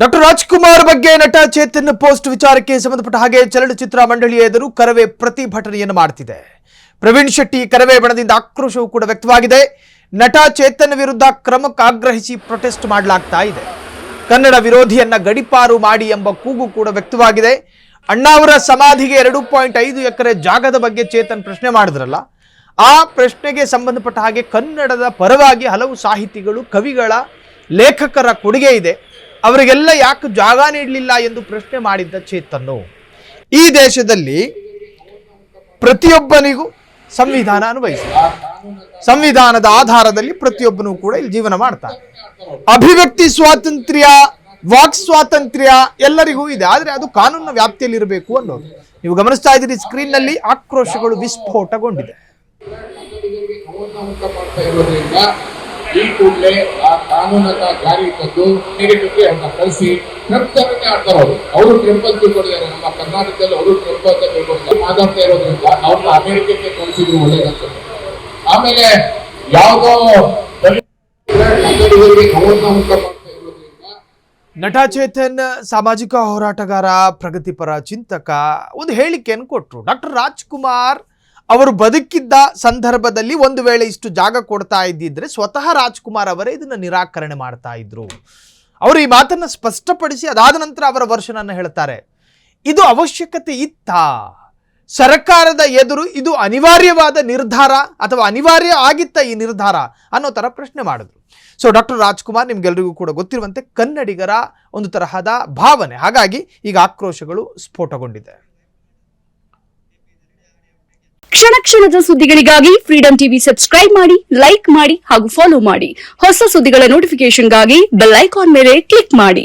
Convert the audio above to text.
Doctor Rajkumar ಬಗ್ಗೆ ನಟ Chetan post ವಿಚಾರಕ್ಕೆ ಸಂಬಂಧಪಟ್ಟ ಹಾಗೆ ಚಲನಚಿತ್ರ ಮಂಡಳಿಯ ಎದುರು ಕರವೇ ಪ್ರತಿಭಟನೆಯನ್ನು ಮಾಡುತ್ತಿದೆ. ಪ್ರವೀಣ್ ಶೆಟ್ಟಿ ಕರವೇ ಬಣದಿಂದ ಆಕ್ರೋಶವೂ ಕೂಡ ವ್ಯಕ್ತವಾಗಿದೆ. ನಟ ಚೇತನ್ ವಿರುದ್ಧ ಕ್ರಮಕ್ಕೆ ಆಗ್ರಹಿಸಿ ಪ್ರೊಟೆಸ್ಟ್ ಮಾಡಲಾಗ್ತಾ ಇದೆ. ಕನ್ನಡ ವಿರೋಧಿಯನ್ನ ಗಡಿಪಾರು ಮಾಡಿ ಎಂಬ ಕೂಗು ಕೂಡ ವ್ಯಕ್ತವಾಗಿದೆ. ಅಣ್ಣಾವರ ಸಮಾಧಿಗೆ 2.5 ಎಕರೆ ಜಾಗದ ಬಗ್ಗೆ ಚೇತನ್ ಪ್ರಶ್ನೆ ಮಾಡಿದ್ರಲ್ಲ, ಆ ಪ್ರಶ್ನೆಗೆ ಸಂಬಂಧಪಟ್ಟ ಹಾಗೆ ಕನ್ನಡದ ಪರವಾಗಿ ಹಲವು ಸಾಹಿತಿಗಳು, ಕವಿಗಳ, ಲೇಖಕರ ಕೊಡುಗೆ ಇದೆ. ಅವರಿಗೆಲ್ಲ ಯಾಕೆ ಜಾಗ ನೀಡಲಿಲ್ಲ ಎಂದು ಪ್ರಶ್ನೆ ಮಾಡಿದ್ದ ಚೇತನ್, ಈ ದೇಶದಲ್ಲಿ ಪ್ರತಿಯೊಬ್ಬನಿಗೂ ಸಂವಿಧಾನ ಅನ್ವಯಿಸಿದೆ. ಸಂವಿಧಾನದ ಆಧಾರದಲ್ಲಿ ಪ್ರತಿಯೊಬ್ಬನೂ ಕೂಡ ಇಲ್ಲಿ ಜೀವನ ಮಾಡ್ತಾರೆ. ಅಭಿವ್ಯಕ್ತಿ ಸ್ವಾತಂತ್ರ್ಯ, ವಾಕ್ ಸ್ವಾತಂತ್ರ್ಯ ಎಲ್ಲರಿಗೂ ಇದೆ, ಆದರೆ ಅದು ಕಾನೂನಿನ ವ್ಯಾಪ್ತಿಯಲ್ಲಿ ಇರಬೇಕು ಅನ್ನೋದು. ನೀವು ಗಮನಿಸ್ತಾ ಇದ್ದೀರಿ ಸ್ಕ್ರೀನ್ ನಲ್ಲಿ ಆಕ್ರೋಶಗಳು ವಿಸ್ಫೋಟಗೊಂಡಿದೆ. ಈ ಕೂಡಲೇ ಆ ಕಾನೂನನ್ನ ಜಾರಿ ತಂದು ನೆಗೆಟಿವ್ಗೆ ಅವ್ರನ್ನ ಕಳಿಸಿ ಟ್ರಂಪ್ತರನ್ನೇ ಆಡ್ತಾರೆ. ಅವರು ಟ್ರಂಪ್ ಅಂತ ತಿಳ್ಕೊಂಡಿದ್ದಾರೆ. ನಮ್ಮ ಕರ್ನಾಟಕದಲ್ಲಿ ಅವರು ಟ್ರಂಪ್ ಅಂತ ತಿಳ್ಕೊಂಡಿದ್ದಾರೆ. ಮಾತಾಡ್ತಾ ಇರೋದ್ರಿಂದ ಅವ್ರನ್ನ ಅಮೆರಿಕಕ್ಕೆ ಕಳಿಸಿದ್ರು ಒಳ್ಳೇದನ್ಸುತ್ತೆ. ಆಮೇಲೆ ಯಾವುದೋ ಕನ್ನಡಿಗರಿಗೆ ಅವಮಾನ ಮಾಡ್ತಾ ಇರೋದ್ರಿಂದ ನಟ ಚೇತನ್ ಸಾಮಾಜಿಕ ಹೋರಾಟಗಾರ, ಪ್ರಗತಿಪರ ಚಿಂತಕ ಒಂದು ಹೇಳಿಕೆಯನ್ನು ಕೊಟ್ಟರು. ಡಾಕ್ಟರ್ ರಾಜ್ಕುಮಾರ್ ಅವರು ಬದುಕಿದ್ದ ಸಂದರ್ಭದಲ್ಲಿ ಒಂದು ವೇಳೆ ಇಷ್ಟು ಜಾಗ ಕೊಡ್ತಾ ಇದ್ದಿದ್ರೆ ಸ್ವತಃ ರಾಜ್ಕುಮಾರ್ ಅವರೇ ಇದನ್ನ ನಿರಾಕರಣೆ ಮಾಡ್ತಾ ಇದ್ರು. ಅವರು ಈ ಮಾತನ್ನ ಸ್ಪಷ್ಟಪಡಿಸಿ ಅದಾದ ನಂತರ ಅವರ ವರ್ಷನನ್ನು ಹೇಳ್ತಾರೆ. ಇದು ಅವಶ್ಯಕತೆ ಇತ್ತಾ? ಸರ್ಕಾರದ ಎದುರು ಇದು ಅನಿವಾರ್ಯವಾದ ನಿರ್ಧಾರ ಅಥವಾ ಅನಿವಾರ್ಯ ಆಗಿತ್ತ ಈ ನಿರ್ಧಾರ ಅನ್ನೋ ತರ ಪ್ರಶ್ನೆ ಮಾಡಿದ್ರು. ಸೊ ಡಾಕ್ಟರ್ ರಾಜ್ಕುಮಾರ್ ನಿಮ್ಗೆಲ್ರಿಗೂ ಕೂಡ ಗೊತ್ತಿರುವಂತೆ ಕನ್ನಡಿಗರ ಒಂದು ತರಹದ ಭಾವನೆ, ಹಾಗಾಗಿ ಈಗ ಆಕ್ರೋಶಗಳು ಸ್ಫೋಟಗೊಂಡಿದೆ. ಕ್ಷಣ ಕ್ಷಣದ ಸುದ್ದಿಗಳಿಗಾಗಿ ಫ್ರೀಡಂ ಟಿವಿ ಸಬ್ಸ್ಕ್ರೈಬ್ ಮಾಡಿ, ಲೈಕ್ ಮಾಡಿ ಹಾಗೂ ಫಾಲೋ ಮಾಡಿ. ಹೊಸ ಸುದ್ದಿಗಳ ನೋಟಿಫಿಕೇಶನ್ಗಾಗಿ ಬೆಲ್ ಐಕಾನ್ ಮೇಲೆ ಕ್ಲಿಕ್ ಮಾಡಿ.